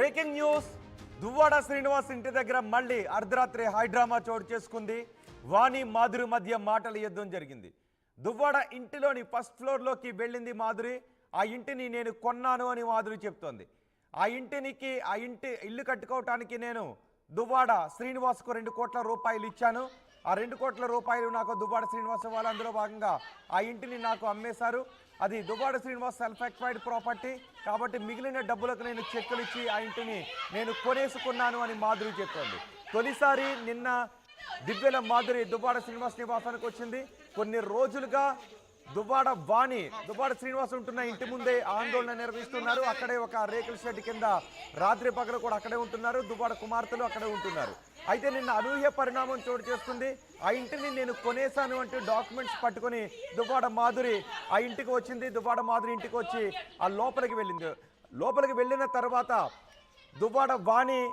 Breaking news. Duvvada Srinivas ఇంటి దగ్గర మళ్ళీ అర్ధరాత్రి హైడ్రామా చోటు చేసుకుంది. వాణి మాధురి మధ్య మాటల యుద్ధం జరిగింది. దువ్వాడ ఇంటిలోని ఫస్ట్ ఫ్లోర్లోకి వెళ్ళింది మాధురి. ఆ ఇంటిని నేను కొన్నాను అని మాధురి చెప్తోంది. ఆ ఇల్లు కట్టుకోవటానికి నేను దువ్వాడ శ్రీనివాస్కు 2 కోట్ల రూపాయలు ఇచ్చాను. ఆ 2 కోట్ల రూపాయలు నాకు దువ్వాడ శ్రీనివాస్ వాళ్ళు అందులో భాగంగా ఆ ఇంటిని నాకు అమ్మేశారు. అది Duvvada Srinivas self acquired property కాబట్టి మిగిలిన డబ్బులకు నేను చెక్కులు ఇచ్చి ఆ ఇంటిని నేను కొనేసుకున్నాను అని మాధురి చెప్తోంది. తొలిసారి నిన్న దివ్యల మాధురి దువ్వాడ శ్రీనివాస్ నివాసానికి వచ్చింది. కొన్ని రోజులుగా దువ్వాడ వాణి దువ్వాడ శ్రీనివాస్ ఉంటున్న ఇంటి ముందే ఆందోళన నిర్వహిస్తున్నారు. అక్కడే ఒక రేకుల షెడ్ కింద రాత్రి పగలు కూడా అక్కడే ఉంటున్నారు. దువ్వాడ కుమార్తెలు అక్కడే ఉంటున్నారు. అయితే నిన్న అనూహ్య పరిణామం చోటు చేసుకుంది. ఆ ఇంటిని నేను కొనేశాను అంటూ డాక్యుమెంట్స్ పట్టుకొని దువ్వాడ మాధురి ఆ ఇంటికి వచ్చింది. దువ్వాడ మాధురి ఇంటికి వచ్చి ఆ లోపలికి వెళ్ళింది. లోపలికి వెళ్ళిన తర్వాత దువ్వాడ వాణి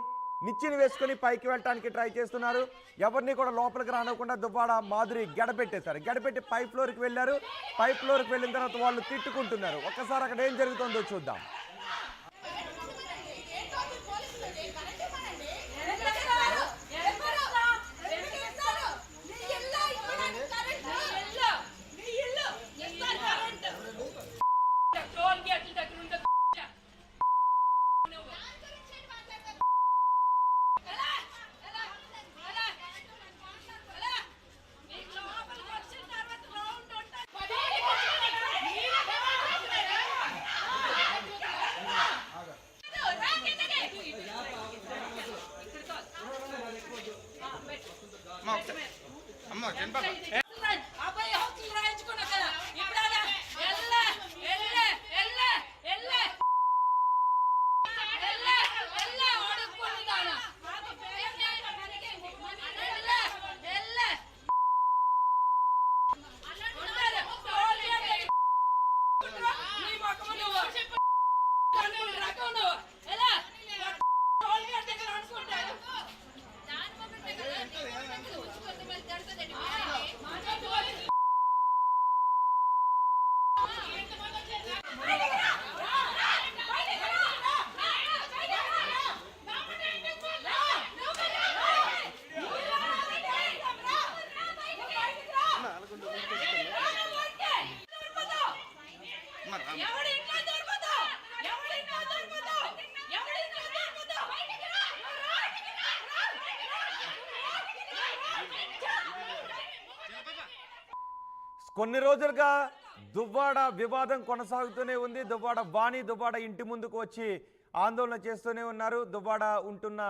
నిచ్చెన వేసుకొని పైకి వెళ్ళటానికి ట్రై చేస్తున్నారు. ఎవరిని కూడా లోపలికి రానకుండా దువ్వాడ మాధురి గడపెట్టేశారు. గడపెట్టి పై ఫ్లోర్కి వెళ్ళారు. పై ఫ్లోర్కి వెళ్ళిన తర్వాత వాళ్ళు తిట్టుకుంటున్నారు. ఒక్కసారి అక్కడ ఏం జరుగుతుందో చూద్దాం. కొన్ని రోజులుగా దువ్వాడ వివాదం కొనసాగుతూనే ఉంది. దువ్వాడ వాణి దువ్వాడ ఇంటి ముందుకు వచ్చి ఆందోళన చేస్తూనే ఉన్నారు. దువ్వాడ ఉంటున్న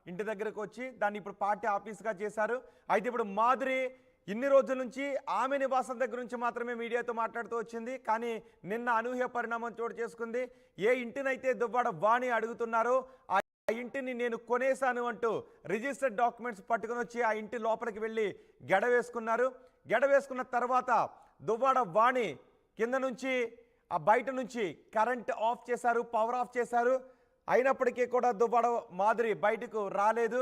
ఇంటి దగ్గరకు వచ్చి దాన్ని ఇప్పుడు పార్టీ ఆఫీస్గా చేశారు. అయితే ఇప్పుడు మాధురి ఇన్ని రోజుల నుంచి ఆమె నివాసం దగ్గర నుంచి మాత్రమే మీడియాతో మాట్లాడుతూ వచ్చింది. కానీ నిన్న అనూహ్య పరిణామం చోటు చేసుకుంది. ఏ ఇంటినైతే దువ్వాడ వాణి అడుగుతున్నారో ఆ ఇంటిని నేను కొనేశాను అంటూ రిజిస్టర్డ్ డాక్యుమెంట్స్ పట్టుకుని వచ్చి ఆ ఇంటి లోపలికి వెళ్ళి గెడ వేసుకున్నారు. గెడ వేసుకున్న తర్వాత దువ్వాడ వాణి కింద నుంచి ఆ బయట నుంచి కరెంట్ ఆఫ్ చేశారు, పవర్ ఆఫ్ చేశారు. అయినప్పటికీ కూడా దువ్వాడ మాధురి బయటకు రాలేదు.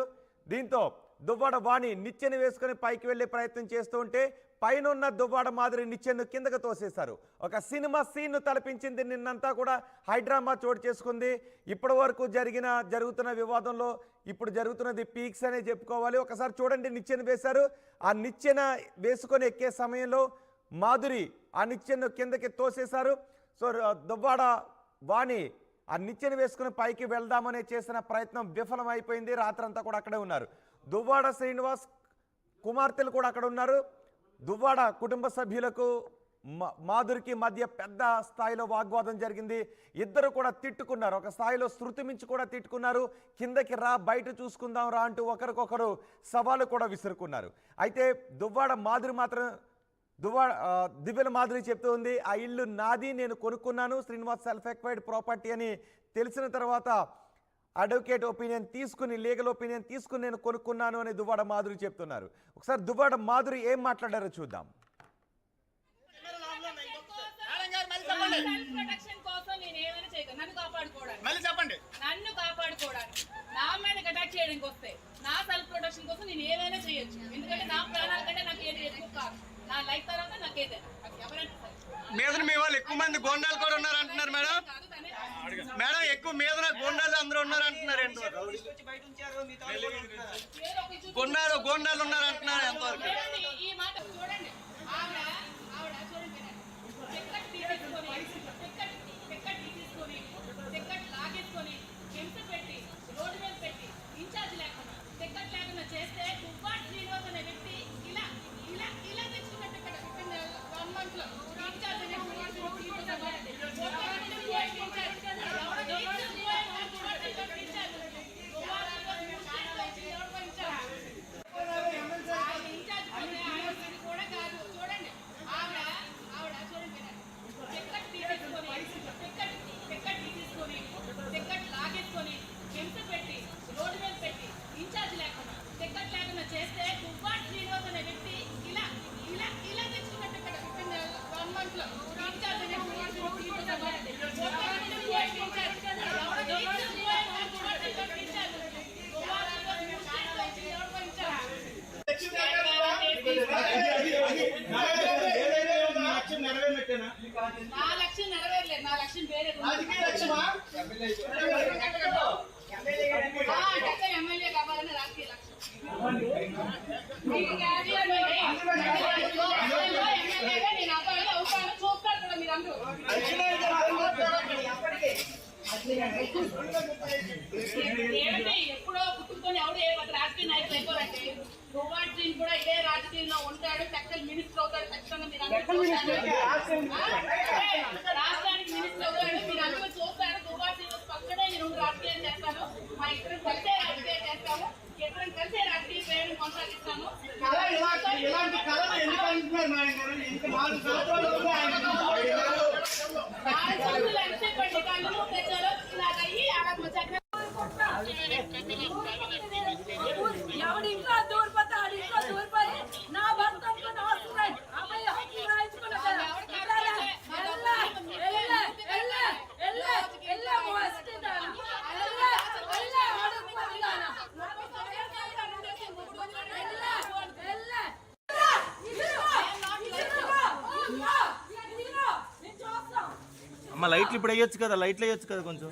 దీంతో దువ్వాడ వాణి నిచ్చెన వేసుకొని పైకి వెళ్ళే ప్రయత్నం చేస్తూ ఉంటే పైన ఉన్న దువ్వాడ మాధురి నిచ్చెను కిందకు తోసేశారు. ఒక సినిమా సీన్ను తలపించింది. నిన్నంతా కూడా హైడ్రామా చోటు చేసుకుంది. ఇప్పటి వరకు జరుగుతున్న వివాదంలో ఇప్పుడు జరుగుతున్నది పీక్స్ అనే చెప్పుకోవాలి. ఒకసారి చూడండి, నిచ్చెన వేశారు. ఆ నిచ్చెన వేసుకొని ఎక్కే సమయంలో మాధురి ఆ నిచ్చెను కిందకి తోసేశారు. సో దువ్వాడ వాణి ఆ నిచ్చెన వేసుకుని పైకి వెళ్దామనే చేసిన ప్రయత్నం విఫలమైపోయింది. రాత్రంతా కూడా అక్కడే ఉన్నారు. దువ్వాడ శ్రీనివాస్ కుమార్తెలు కూడా అక్కడ ఉన్నారు. దువ్వాడ కుటుంబ సభ్యులకు మాధురికి మధ్య పెద్ద స్థాయిలో వాగ్వాదం జరిగింది. ఇద్దరు కూడా తిట్టుకున్నారు. ఒక స్థాయిలో శృతి మించి కూడా తిట్టుకున్నారు. కిందకి రా, బయట చూసుకుందాం రా అంటూ ఒకరికొకరు సవాలు కూడా విసురుకున్నారు. అయితే దువ్వాడ మాధురి మాత్రం దివ్యల మాధురి చెప్తూ ఉంది, ఆ ఇల్లు నాది, నేను కొనుక్కున్నాను, శ్రీనివాస్ సెల్ఫ్ ఎక్వైర్డ్ ప్రాపర్టీ అని తెలిసిన తర్వాత అడ్వకేట్ ఒపీనియన్ తీసుకుని, లీగల్ ఒపీనియన్ తీసుకుని నేను కొనుక్కున్నాను అని దువ్వాడ మాధురి చెప్తున్నారు. ఒకసారి దువ్వాడ మాధురి ఏం మాట్లాడారో చూద్దాం. నన్ను కాపాడుకోవడానికి నా మీద అటాక్ చేయడానికి వస్తే నా సెల్ఫ్ ప్రొటెక్షన్ కోసం నేను ఏమైనా చేయొచ్చు. ఎందుకంటే నా ప్రాణాల కంటే నాకు ఏది ఎక్కువ కాదు. నా లైఫ్ తర్వాత నాకు ఏదైనా మీ వాళ్ళు ఎక్కువ మంది గోండాలు కూడా ఉన్నారు అంటున్నారు మేడం. మేడం ఎక్కువ మీద గోండాలు అందరూ ఉన్నారు అంటున్నారు ఏదో ఒక చూసి గోండాలు ఉన్నారు అంటున్నారు ఎంతవరకు చూడండి, ఈ మాట చూడండి. ఆవిడ చూడండి టికెట్ లాగేసుకొని హింస పెట్టి రోడ్డు మీద పెట్టి ఇన్ఛార్జ్ లేకుండా టికెట్ లేకుండా చేస్తే దువ్వాడ శ్రీనివాస్ అనే వ్యక్తి ఇలా ఇలా ఇలా తెచ్చుకున్న టికెట్ 1 month లో ఇన్ఛార్జ్ అనే కూడా కాదు. చూడండి ఆవిడ చూడండి టికెట్ లాగేసుకొని హింస పెట్టి రోడ్డు మీద పెట్టి ఇన్ఛార్జ్ లేకుండా టికెట్ లేకుండా చేస్తే దువ్వాడ శ్రీనివాస్ అనే వ్యక్తి ఇలా ఇలా ఇలా తెచ్చుకున్న టికెట్ 1 month లో ఇన్ఛార్జ్ అనే నా లక్ష్యం నెరవేరలేదు. నా లక్ష్యం వేరే ఎమ్మెల్యే కావాలని రాజకీయ లక్ష్యం. ఎమ్మెల్యేగా నేను అబ్బాయిలో అవుతాను చూస్తాను కూడా మీరందరూ. ఏమిటి ఎప్పుడో పుట్టుకొని ఎవడు ఏ రాజకీయ నాయకులు అయిపోరంటే దువ్వాడ శ్రీని కూడా ఇదే రాజకీయంలో ఉంటాడు. సెక్టర్ మినిస్టర్ అవుతాడు. ఖచ్చితంగా మీరు అందరూ రాష్ట్రానికి మినిస్టర్ అవుతాడు. మీరు అందరూ చూస్తారు. దువ్వాడ శ్రీనివాస్ పక్కనే నేను రాజకీయం చేస్తాను. మా ఇద్దరం కలిసే రాజకీయం చేస్తాము. ఇద్దరం కలిసే రాజకీయ ప్రయాణం కొనసాగిస్తాము. ఎంతసేపటి కళ్ళు తెచ్చారో ఇలాగ అయ్యి అలా ఎవడి ఇంట్లో దూరిపోతే ఆడి ఇంట్లో దూరిపోయి నా భర్త అనుకుని వస్తున్నాయి అమ్మాయి హక్కులు రాయించుకున్నా అమ్మ లైట్లు ఇప్పుడు వేయొచ్చు కదా, లైట్లు వేయొచ్చు కదా కొంచెం.